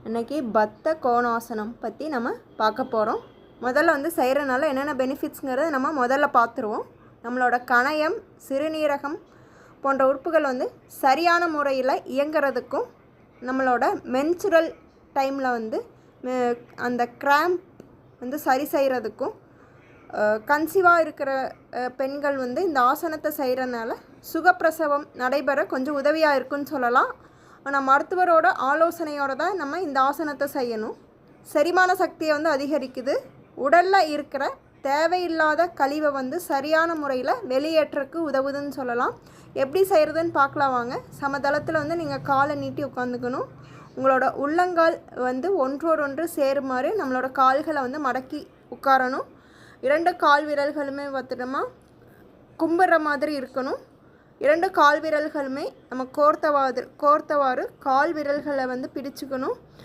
இன்றைக்கி பத்த கோணாசனம் பற்றி நம்ம பார்க்க போகிறோம். முதல்ல செய்கிறனால என்னென்ன பெனிஃபிட்ஸுங்கிறத நம்ம முதல்ல பார்த்துருவோம். நம்மளோட கணையம், சிறுநீரகம் போன்ற உறுப்புகள் சரியான முறையில் இயங்கிறதுக்கும், நம்மளோட மென்சுரல் டைமில் அந்த கிராம்ப் சரி செய்கிறதுக்கும், கன்சீவாக இருக்கிற பெண்கள் இந்த ஆசனத்தை செய்கிறனால சுகப்பிரசவம் நடைபெற கொஞ்சம் உதவியாக இருக்குன்னு சொல்லலாம். ஆனால் மருத்துவரோட ஆலோசனையோடு தான் நம்ம இந்த ஆசனத்தை செய்யணும். செரிமான சக்தியை அதிகரிக்குது. உடலில் இருக்கிற தேவையில்லாத கழிவை சரியான முறையில் வெளியேற்றக்கு உதவுதுன்னு சொல்லலாம். எப்படி செய்கிறதுன்னு பார்க்கலாம் வாங்க. சமதளத்தில் நீங்கள் காலை நீட்டி உட்காந்துக்கணும். உங்களோட உள்ளங்கால் ஒன்றோடொன்று சேருமாறு நம்மளோட கால்களை மடக்கி உட்காரணும். 2 கால் விரல்களுமே பார்த்துட்டோமா கும்பிட்ற மாதிரி இருக்கணும். 2 கால் விரல்களுமே நம்ம கோர்த்தவாறு கால் விரல்களை பிடிச்சிக்கணும்.